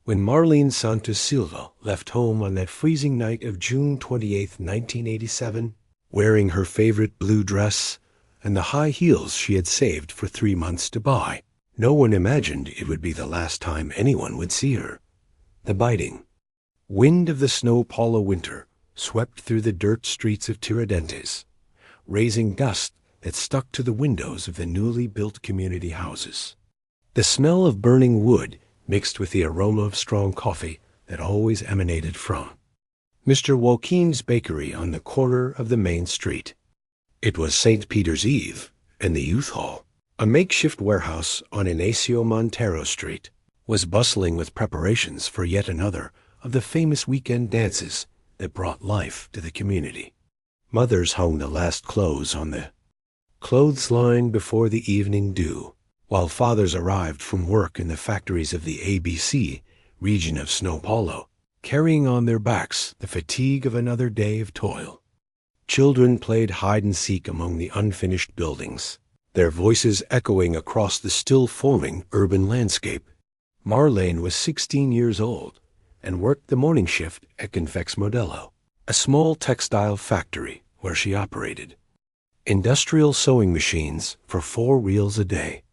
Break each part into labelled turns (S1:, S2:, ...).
S1: When Marlene Santos Silva left home on that freezing night of June 28, 1987, wearing her favorite blue dress and the high heels she had saved for 3 months to buy, no one imagined it would be the last time anyone would see her. The biting wind of the São Paulo winter swept through the dirt streets of Tiradentes, raising dust that stuck to the windows of the newly built community houses. The smell of burning wood mixed with the aroma of strong coffee that always emanated from Mr. Joaquin's bakery on the corner of the main street. It was St. Peter's Eve, and the youth hall, a makeshift warehouse on Inacio Montero Street, was bustling with preparations for yet another of the famous weekend dances that brought life to the community. Mothers hung the last clothes on the clothesline before the evening dew, while fathers arrived from work in the factories of the ABC region of São Paulo, carrying on their backs the fatigue of another day of toil. Children played hide-and-seek among the unfinished buildings, their voices echoing across the still-forming urban landscape. Marlene was 16 years old and worked the morning shift at Confex Modelo, a small textile factory where she operated industrial sewing machines for 4 reals a day.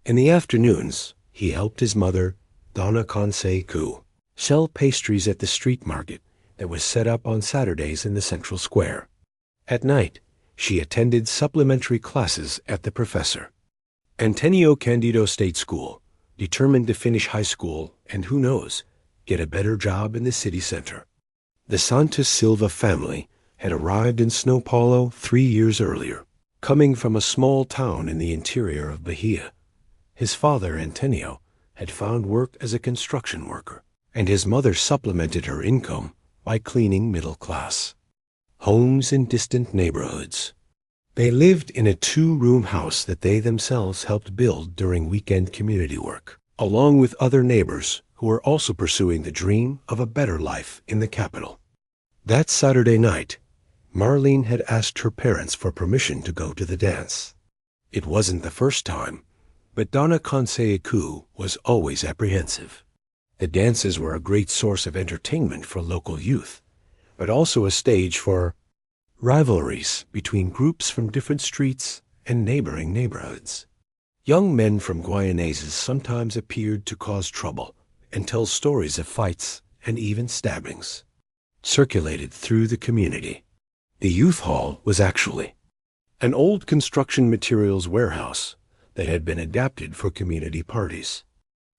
S1: In the afternoons, he helped his mother, Donna Canseco, sell pastries at the street market that was set up on Saturdays in the central square. At night, she attended supplementary classes at the professor Antonio Candido State School, determined to finish high school and, who knows, get a better job in the city center. The Santos Silva family had arrived in São Paulo 3 years earlier, coming from a small town in the interior of Bahia. His father, Antonio, had found work as a construction worker, and his mother supplemented her income by cleaning middle-class homes in distant neighborhoods. They lived in a 2-room house that they themselves helped build during weekend community work, along with other neighbors who were also pursuing the dream of a better life in the capital. That Saturday night, Marlene had asked her parents for permission to go to the dance. It wasn't the first time, but Donna Canseco was always apprehensive. The dances were a great source of entertainment for local youth, but also a stage for rivalries between groups from different streets and neighboring neighborhoods. Young men from Guayaneses sometimes appeared to cause trouble and tell stories of fights and even stabbings circulated through the community. The youth hall was actually an old construction materials warehouse that had been adapted for community parties.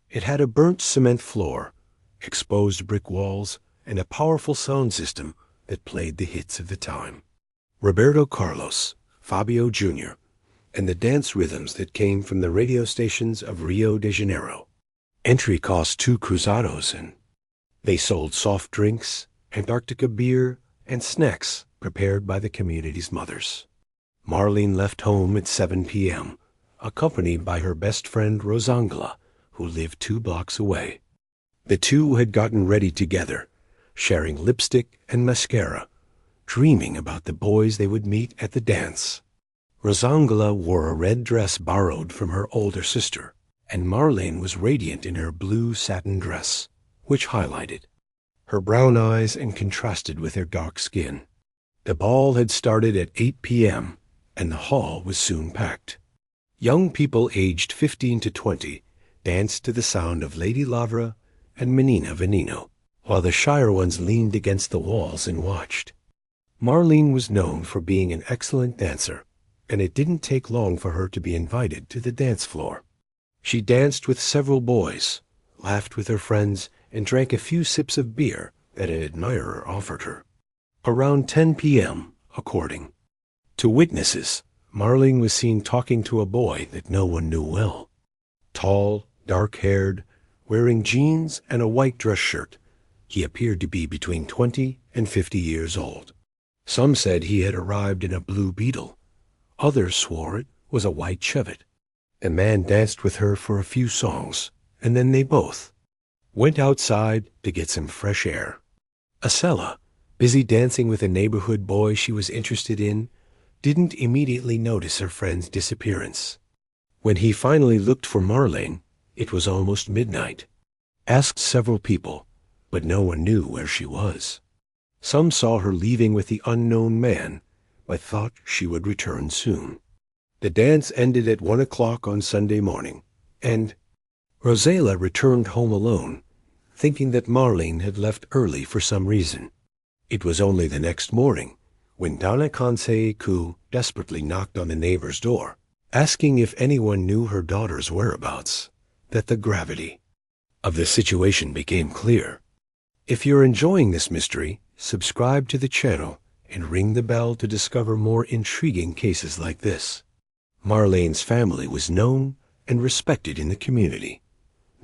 S1: It had a burnt cement floor, exposed brick walls, and a powerful sound system that played the hits of the time. Roberto Carlos, Fabio Jr., and the dance rhythms that came from the radio stations of Rio de Janeiro. Entry cost 2 cruzados, and they sold soft drinks, Antarctica beer, and snacks prepared by the community's mothers. Marlene left home at 7 p.m., accompanied by her best friend Rosangela, who lived 2 blocks away. The two had gotten ready together, sharing lipstick and mascara, dreaming about the boys they would meet at the dance. Rosangela wore a red dress borrowed from her older sister, and Marlene was radiant in her blue satin dress, which highlighted her brown eyes and contrasted with her dark skin. The ball had started at 8 p.m., and the hall was soon packed. Young people aged 15 to 20 danced to the sound of Lady Lavra and Menina Veneno, while the shyer ones leaned against the walls and watched. Marlene was known for being an excellent dancer, and it didn't take long for her to be invited to the dance floor. She danced with several boys, laughed with her friends, and drank a few sips of beer that an admirer offered her. Around 10 p.m., according to witnesses, Marlene was seen talking to a boy that no one knew well. Tall, dark-haired, wearing jeans and a white dress shirt, he appeared to be between 20 and 50 years old. Some said he had arrived in a blue Beetle. Others swore it was a white Chevette. The man danced with her for a few songs, and then they both went outside to get some fresh air. Acela, busy dancing with a neighborhood boy she was interested in, didn't immediately notice her friend's disappearance. When he finally looked for Marlene, it was almost midnight. asked several people, but no one knew where she was. Some saw her leaving with the unknown man, but thought she would return soon. The dance ended at 1 o'clock on Sunday morning, and Rosella returned home alone, thinking that Marlene had left early for some reason. It was only the next morning, when Donna Cansecu desperately knocked on the neighbor's door, asking if anyone knew her daughter's whereabouts, that the gravity of the situation became clear. If you're enjoying this mystery, subscribe to the channel and ring the bell to discover more intriguing cases like this. Marlene's family was known and respected in the community.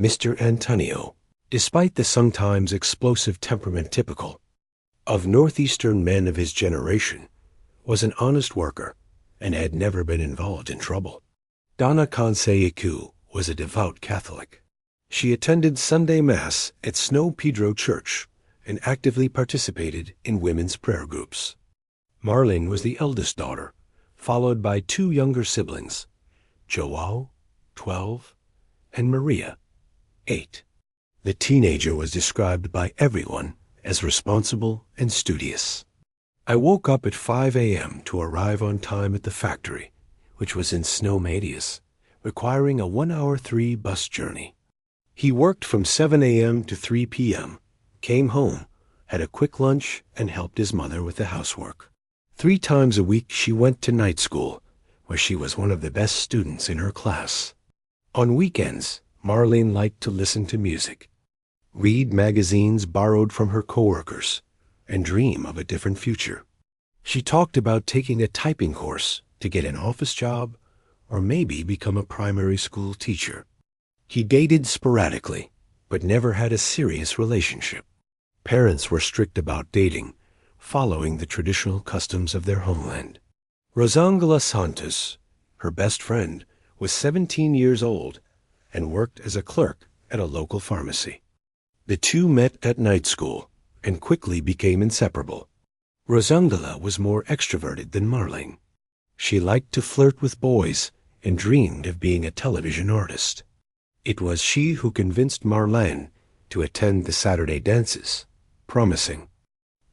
S1: Mr. Antonio, despite the sometimes explosive temperament typical of northeastern men of his generation, was an honest worker and had never been involved in trouble. Donna Cansecu was a devout Catholic. She attended Sunday Mass at Snow Pedro Church and actively participated in women's prayer groups. Marlene was the eldest daughter, followed by two younger siblings, Joao, 12, and Maria, 8. The teenager was described by everyone as responsible and studious. I woke up at 5 a.m. to arrive on time at the factory, which was in Snow Medias, requiring a 1-hour 3 bus journey. He worked from 7 a.m. to 3 p.m., came home, had a quick lunch, and helped his mother with the housework. 3 times a week she went to night school, where she was one of the best students in her class. On weekends, Marlene liked to listen to music, read magazines borrowed from her coworkers, and dream of a different future. She talked about taking a typing course to get an office job or maybe become a primary school teacher. He dated sporadically, but never had a serious relationship. Parents were strict about dating, following the traditional customs of their homeland. Rosangela Santos, her best friend, was 17 years old and worked as a clerk at a local pharmacy. The two met at night school and quickly became inseparable. Rosangela was more extroverted than Marlene. She liked to flirt with boys and dreamed of being a television artist. It was she who convinced Marlene to attend the Saturday dances, promising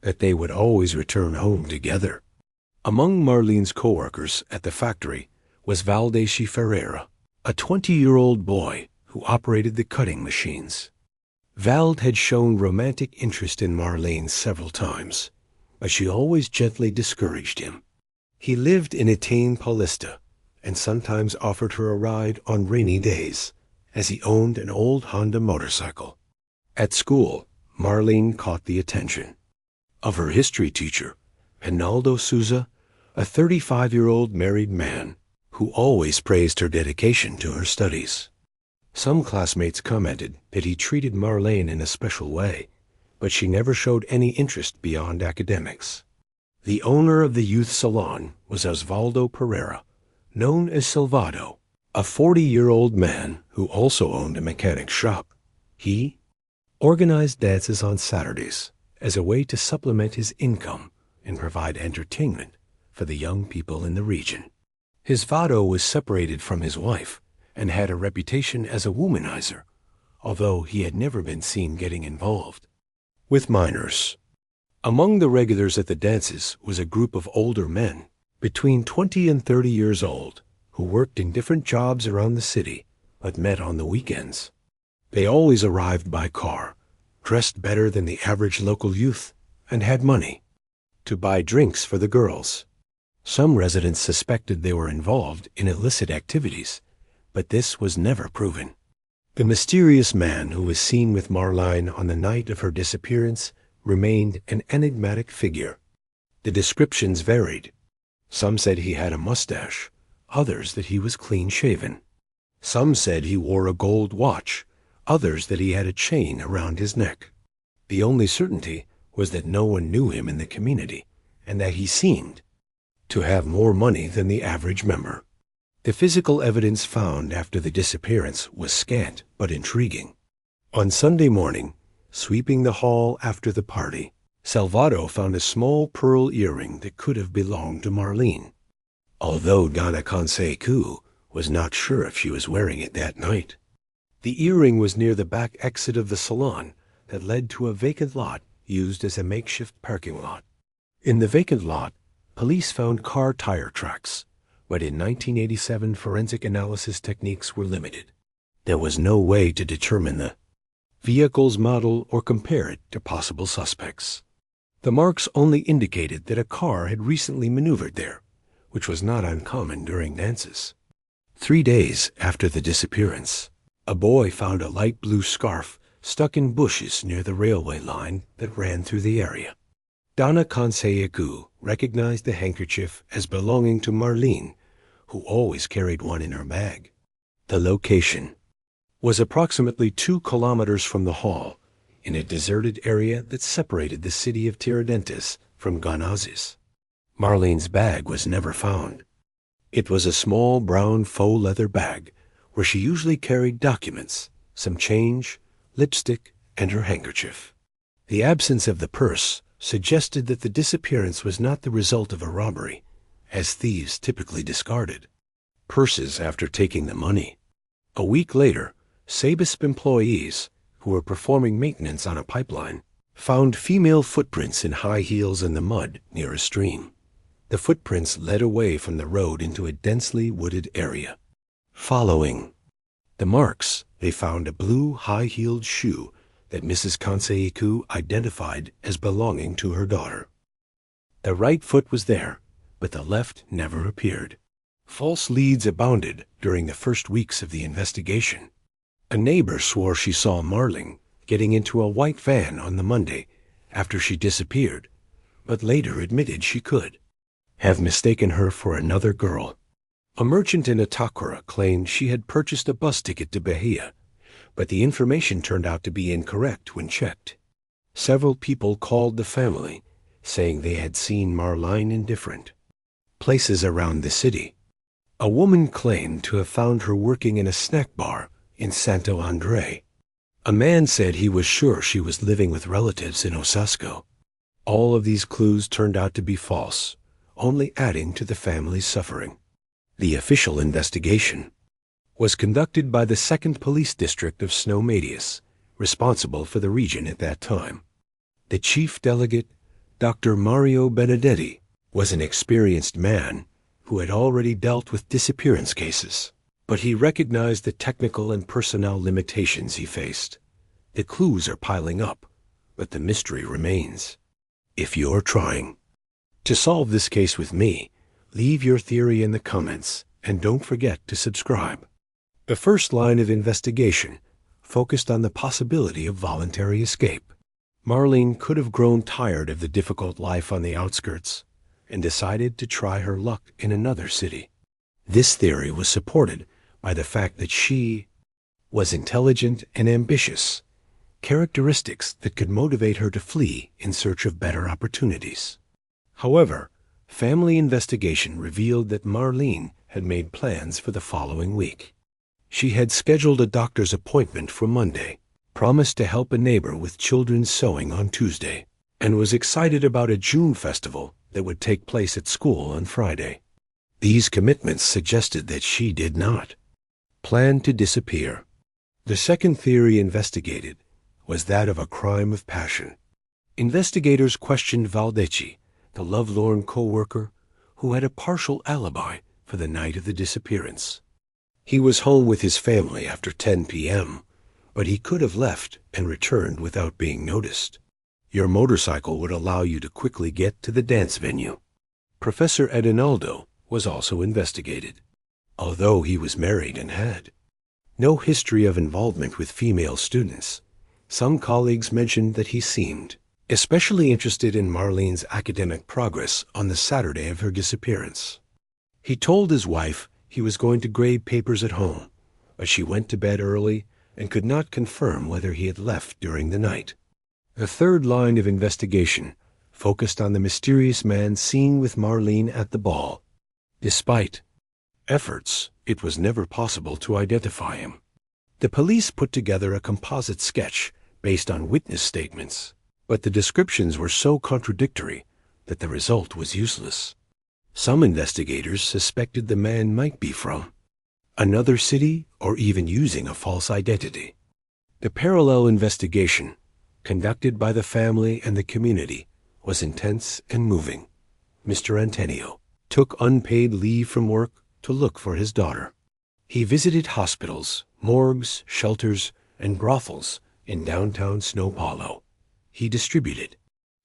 S1: that they would always return home together. Among Marlene's co-workers at the factory was Valdeci Ferreira, a 20-year-old boy who operated the cutting machines. Vald had shown romantic interest in Marlene several times, but she always gently discouraged him. He lived in Etienne Paulista and sometimes offered her a ride on rainy days, as he owned an old Honda motorcycle. At school, Marlene caught the attention of her history teacher, Pinaldo Souza, a 35-year-old married man who always praised her dedication to her studies. Some classmates commented that he treated Marlene in a special way, but she never showed any interest beyond academics. The owner of the youth salon was Osvaldo Pereira, known as Salvado, a 40-year-old man who also owned a mechanic shop. He organized dances on Saturdays as a way to supplement his income and provide entertainment for the young people in the region. His vado was separated from his wife and had a reputation as a womanizer, although he had never been seen getting involved with minors. Among the regulars at the dances was a group of older men, between 20 and 30 years old, who worked in different jobs around the city, but met on the weekends. They always arrived by car, dressed better than the average local youth, and had money to buy drinks for the girls. Some residents suspected they were involved in illicit activities, but this was never proven. The mysterious man who was seen with Marlene on the night of her disappearance remained an enigmatic figure. The descriptions varied. Some said he had a mustache, others that he was clean-shaven. Some said he wore a gold watch, others that he had a chain around his neck. The only certainty was that no one knew him in the community, and that he seemed to have more money than the average member. The physical evidence found after the disappearance was scant but intriguing. On Sunday morning, sweeping the hall after the party, Salvado found a small pearl earring that could have belonged to Marlene, although Donna Cansecu was not sure if she was wearing it that night. The earring was near the back exit of the salon that led to a vacant lot used as a makeshift parking lot. In the vacant lot, police found car tire tracks, but in 1987 forensic analysis techniques were limited. There was no way to determine the vehicle's model or compare it to possible suspects. The marks only indicated that a car had recently maneuvered there, which was not uncommon during dances. 3 days after the disappearance, a boy found a light blue scarf stuck in bushes near the railway line that ran through the area. Donna Kanseyaku recognized the handkerchief as belonging to Marlene, who always carried one in her bag. The location was approximately 2 kilometers from the hall, in a deserted area that separated the city of Tiradentes from Ganazis. Marlene's bag was never found. It was a small brown faux leather bag where she usually carried documents, some change, lipstick, and her handkerchief. The absence of the purse suggested that the disappearance was not the result of a robbery, as thieves typically discarded purses after taking the money. A week later, Sabisp employees, who were performing maintenance on a pipeline, found female footprints in high heels in the mud near a stream. The footprints led away from the road into a densely wooded area. Following the marks, they found a blue high-heeled shoe that Mrs. Kanseyaku identified as belonging to her daughter. The right foot was there, but the left never appeared. False leads abounded during the first weeks of the investigation. A neighbor swore she saw Marlene getting into a white van on the Monday after she disappeared, but later admitted she could have mistaken her for another girl. A merchant in Atakura claimed she had purchased a bus ticket to Bahia, but the information turned out to be incorrect when checked. Several people called the family, saying they had seen Marlene in different places around the city. A woman claimed to have found her working in a snack bar in Santo André. A man said he was sure she was living with relatives in Osasco. All of these clues turned out to be false, only adding to the family's suffering. The official investigation was conducted by the 2nd Police District of Snowmadius, responsible for the region at that time. The chief delegate, Dr. Mario Benedetti, was an experienced man who had already dealt with disappearance cases, but he recognized the technical and personnel limitations he faced. The clues are piling up, but the mystery remains. If you're trying to solve this case with me, leave your theory in the comments and don't forget to subscribe. The first line of investigation focused on the possibility of voluntary escape. Marlene could have grown tired of the difficult life on the outskirts and decided to try her luck in another city. This theory was supported by the fact that she was intelligent and ambitious, characteristics that could motivate her to flee in search of better opportunities. However, family investigation revealed that Marlene had made plans for the following week. She had scheduled a doctor's appointment for Monday, promised to help a neighbor with children's sewing on Tuesday, and was excited about a June festival that would take place at school on Friday. These commitments suggested that she did not plan to disappear. The second theory investigated was that of a crime of passion. Investigators questioned Valdeci, the lovelorn co-worker who had a partial alibi for the night of the disappearance. He was home with his family after 10 p.m., but he could have left and returned without being noticed. Your motorcycle would allow you to quickly get to the dance venue. Professor Edinaldo was also investigated, although he was married and had no history of involvement with female students. Some colleagues mentioned that he seemed especially interested in Marlene's academic progress on the Saturday of her disappearance. He told his wife he was going to grade papers at home, but she went to bed early and could not confirm whether he had left during the night. The third line of investigation focused on the mysterious man seen with Marlene at the ball. Despite efforts, it was never possible to identify him. The police put together a composite sketch based on witness statements, but the descriptions were so contradictory that the result was useless. Some investigators suspected the man might be from another city or even using a false identity. The parallel investigation, conducted by the family and the community, was intense and moving. Mr. Antonio took unpaid leave from work to look for his daughter. He visited hospitals, morgues, shelters, and brothels in downtown São Paulo. He distributed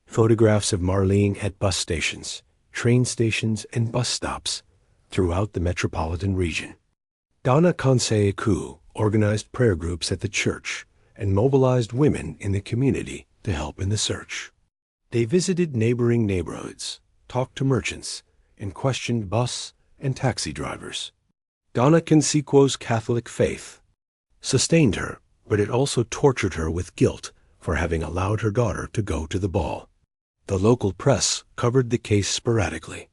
S1: photographs of Marlene at bus stations, train stations, and bus stops throughout the metropolitan region. Donna Canseco organized prayer groups at the church and mobilized women in the community to help in the search. They visited neighboring neighborhoods, talked to merchants, and questioned bus and taxi drivers. Donna Canseco's Catholic faith sustained her, but it also tortured her with guilt for having allowed her daughter to go to the ball. The local press covered the case sporadically.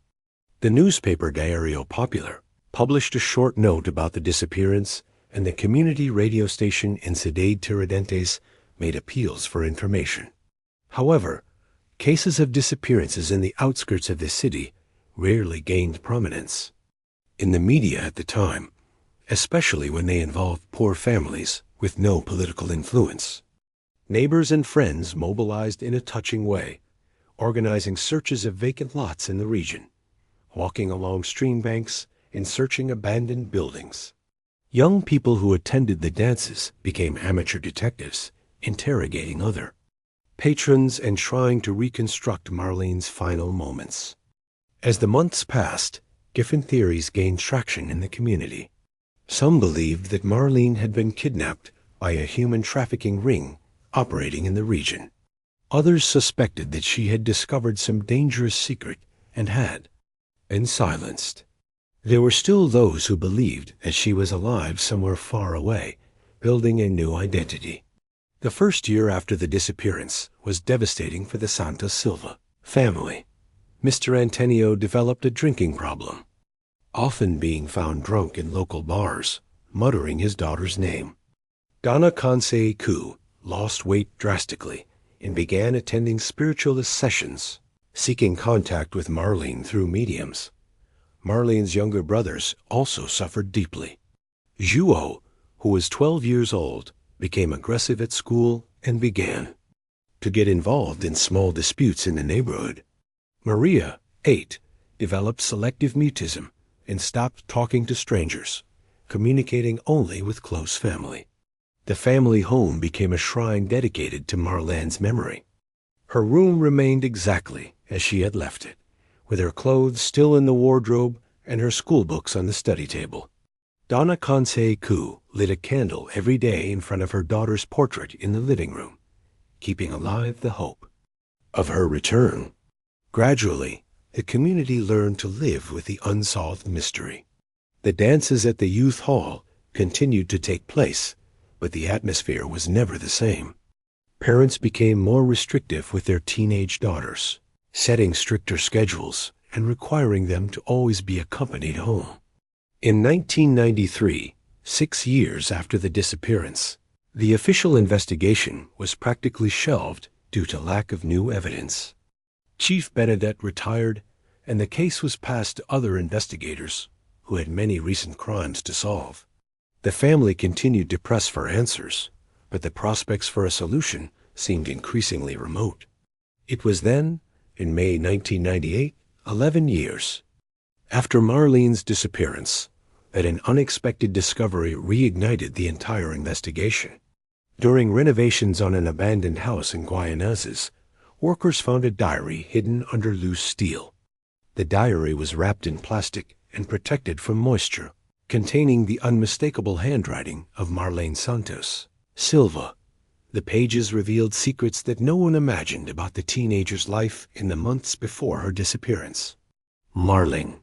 S1: The newspaper Diario Popular published a short note about the disappearance, and the community radio station in Cidade Tiradentes made appeals for information. However, cases of disappearances in the outskirts of the city rarely gained prominence. In the media at the time, especially when they involved poor families with no political influence, neighbors and friends mobilized in a touching way, organizing searches of vacant lots in the region, walking along stream banks and searching abandoned buildings. Young people who attended the dances became amateur detectives, interrogating other patrons and trying to reconstruct Marlene's final moments. As the months passed, different theories gained traction in the community. Some believed that Marlene had been kidnapped by a human trafficking ring operating in the region. Others suspected that she had discovered some dangerous secret and had been silenced. There were still those who believed that she was alive somewhere far away, building a new identity. The first year after the disappearance was devastating for the Santos Silva family. Mr. Antonio developed a drinking problem, often being found drunk in local bars, muttering his daughter's name. Donna Canseco lost weight drastically and began attending spiritualist sessions, seeking contact with Marlene through mediums. Marlene's younger brothers also suffered deeply. João, who was 12 years old, became aggressive at school and began to get involved in small disputes in the neighborhood. Maria, 8, developed selective mutism and stopped talking to strangers, communicating only with close family. The family home became a shrine dedicated to Marlene's memory. Her room remained exactly as she had left it, with her clothes still in the wardrobe and her school books on the study table. Donna Canseco lit a candle every day in front of her daughter's portrait in the living room, keeping alive the hope of her return. Gradually, the community learned to live with the unsolved mystery. The dances at the youth hall continued to take place, but the atmosphere was never the same. Parents became more restrictive with their teenage daughters, setting stricter schedules and requiring them to always be accompanied home. In 1993, 6 years after the disappearance, the official investigation was practically shelved due to lack of new evidence. Chief Benedette retired, and the case was passed to other investigators who had many recent crimes to solve. The family continued to press for answers, but the prospects for a solution seemed increasingly remote. It was then, in May 1998, 11 years after Marlene's disappearance, that an unexpected discovery reignited the entire investigation. During renovations on an abandoned house in Guaianazes, workers found a diary hidden under loose steel. The diary was wrapped in plastic and protected from moisture, containing the unmistakable handwriting of Marlene Santos Silva. The pages revealed secrets that no one imagined about the teenager's life in the months before her disappearance. Marlene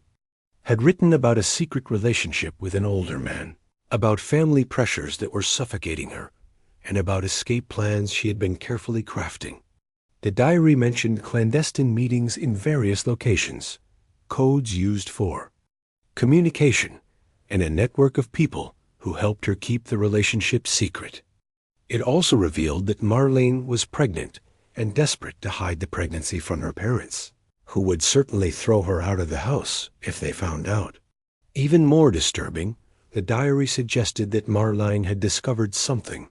S1: had written about a secret relationship with an older man, about family pressures that were suffocating her, and about escape plans she had been carefully crafting. The diary mentioned clandestine meetings in various locations, codes used for communication, and a network of people who helped her keep the relationship secret. It also revealed that Marlene was pregnant and desperate to hide the pregnancy from her parents, who would certainly throw her out of the house if they found out. Even more disturbing, The diary suggested that Marlene had discovered something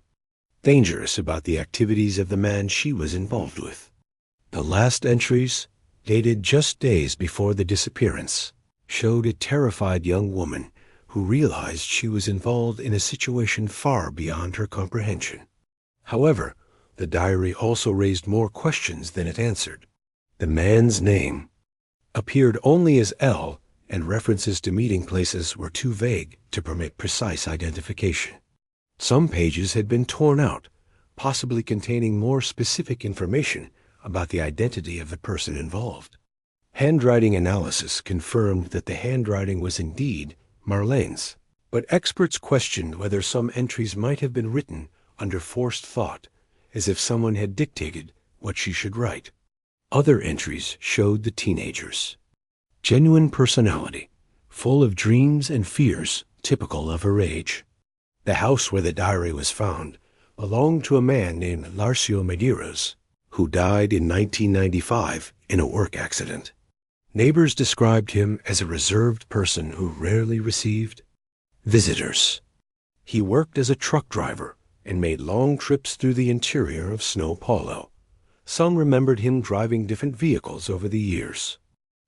S1: dangerous about the activities of the man she was involved with. The last entries, dated just days before the disappearance, showed a terrified young woman who realized she was involved in a situation far beyond her comprehension. However, the diary also raised more questions than it answered. The man's name appeared only as L, and references to meeting places were too vague to permit precise identification. Some pages had been torn out, possibly containing more specific information about the identity of the person involved. Handwriting analysis confirmed that the handwriting was indeed Marlene's, but experts questioned whether some entries might have been written under forced thought, as if someone had dictated what she should write. Other entries showed the teenager's genuine personality, full of dreams and fears typical of her age. The house where the diary was found belonged to a man named Larcio Medeiros, who died in 1995 in a work accident. Neighbors described him as a reserved person who rarely received visitors. He worked as a truck driver and made long trips through the interior of São Paulo. Some remembered him driving different vehicles over the years.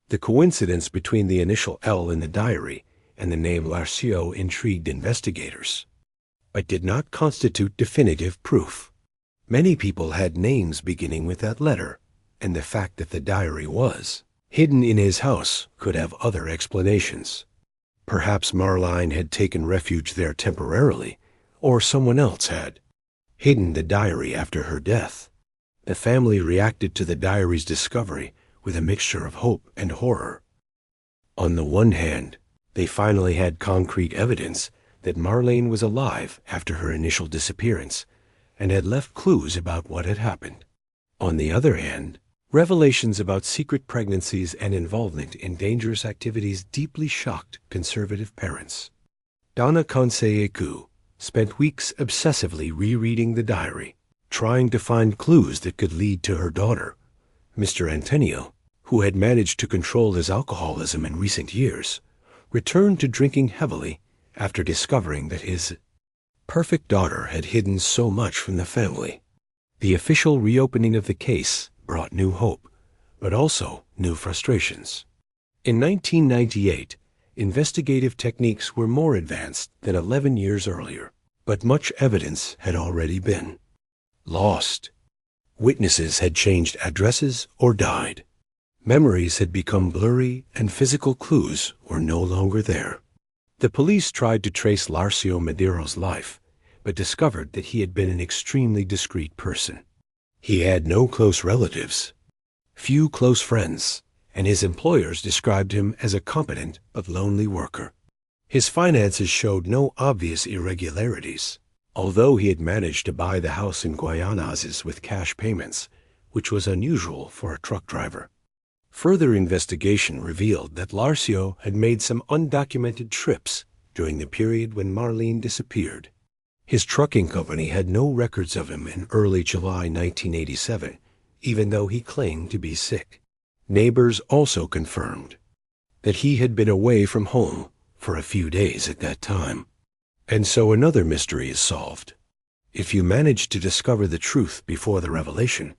S1: The coincidence between the initial L in the diary and the name Larcio intrigued investigators, but did not constitute definitive proof. Many people had names beginning with that letter, and the fact that the diary was hidden in his house could have other explanations. Perhaps Marlene had taken refuge there temporarily, or someone else had hidden the diary after her death. The family reacted to the diary's discovery with a mixture of hope and horror. On the one hand, they finally had concrete evidence that Marlene was alive after her initial disappearance and had left clues about what had happened. On the other hand, revelations about secret pregnancies and involvement in dangerous activities deeply shocked conservative parents. Donna Canseco spent weeks obsessively rereading the diary, trying to find clues that could lead to her daughter. Mr. Antonio, who had managed to control his alcoholism in recent years, returned to drinking heavily after discovering that his perfect daughter had hidden so much from the family. The official reopening of the case brought new hope, but also new frustrations. In 1998, investigative techniques were more advanced than 11 years earlier, but much evidence had already been lost. Witnesses had changed addresses or died. Memories had become blurry and physical clues were no longer there. The police tried to trace Larcio Medeiros' life, but discovered that he had been an extremely discreet person. He had no close relatives, few close friends, and his employers described him as a competent but lonely worker. His finances showed no obvious irregularities, although he had managed to buy the house in Guayanazes with cash payments, which was unusual for a truck driver. Further investigation revealed that Larcio had made some undocumented trips during the period when Marlene disappeared. His trucking company had no records of him in early July 1987, even though he claimed to be sick. Neighbors also confirmed that he had been away from home for a few days at that time. And so another mystery is solved. If you managed to discover the truth before the revelation,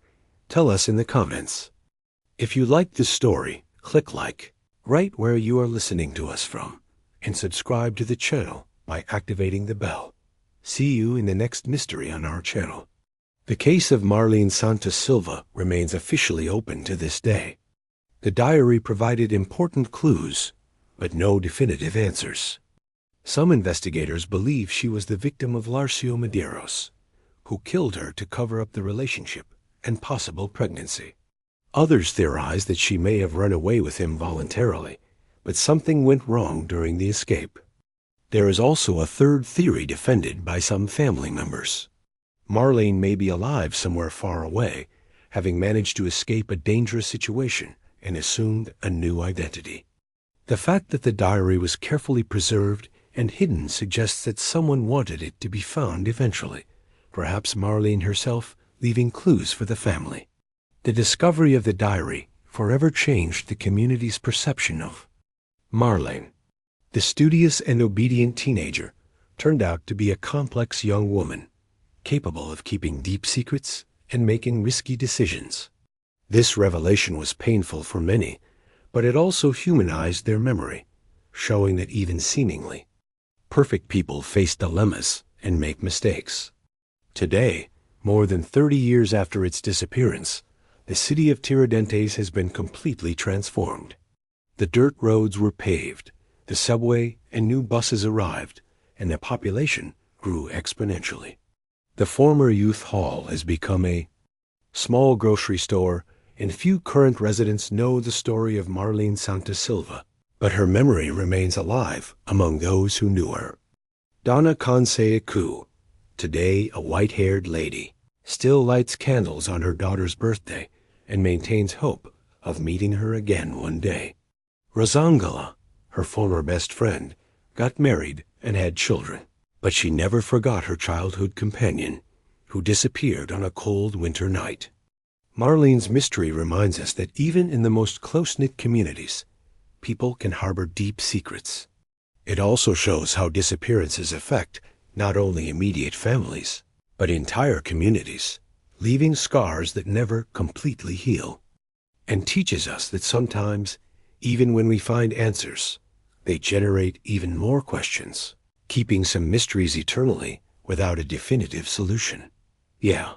S1: tell us in the comments. If you liked this story, click like right where you are listening to us from, and subscribe to the channel by activating the bell. See you in the next mystery on our channel. The case of Marlene Santos Silva remains officially open to this day. The diary provided important clues, but no definitive answers. Some investigators believe she was the victim of Larcio Medeiros, who killed her to cover up the relationship and possible pregnancy. Others theorize that she may have run away with him voluntarily, but something went wrong during the escape. There is also a third theory defended by some family members. Marlene may be alive somewhere far away, having managed to escape a dangerous situation and assumed a new identity. The fact that the diary was carefully preserved and hidden suggests that someone wanted it to be found eventually, perhaps Marlene herself leaving clues for the family. The discovery of the diary forever changed the community's perception of Marlene. The studious and obedient teenager turned out to be a complex young woman, capable of keeping deep secrets and making risky decisions. This revelation was painful for many, but it also humanized their memory, showing that even seemingly perfect people face dilemmas and make mistakes. Today, more than 30 years after its disappearance, the city of Tiradentes has been completely transformed. The dirt roads were paved, the subway and new buses arrived, and the population grew exponentially. The former youth hall has become a small grocery store, and few current residents know the story of Marlene Santasilva, but her memory remains alive among those who knew her. Donna Conseacu, today a white-haired lady, still lights candles on her daughter's birthday and maintains hope of meeting her again one day. Rosangela, her former best friend, got married and had children, but she never forgot her childhood companion, who disappeared on a cold winter night. Marlene's mystery reminds us that even in the most close-knit communities, people can harbor deep secrets. It also shows how disappearances affect not only immediate families, but entire communities, leaving scars that never completely heal, and teaches us that sometimes, even when we find answers, they generate even more questions, keeping some mysteries eternally without a definitive solution. Yeah,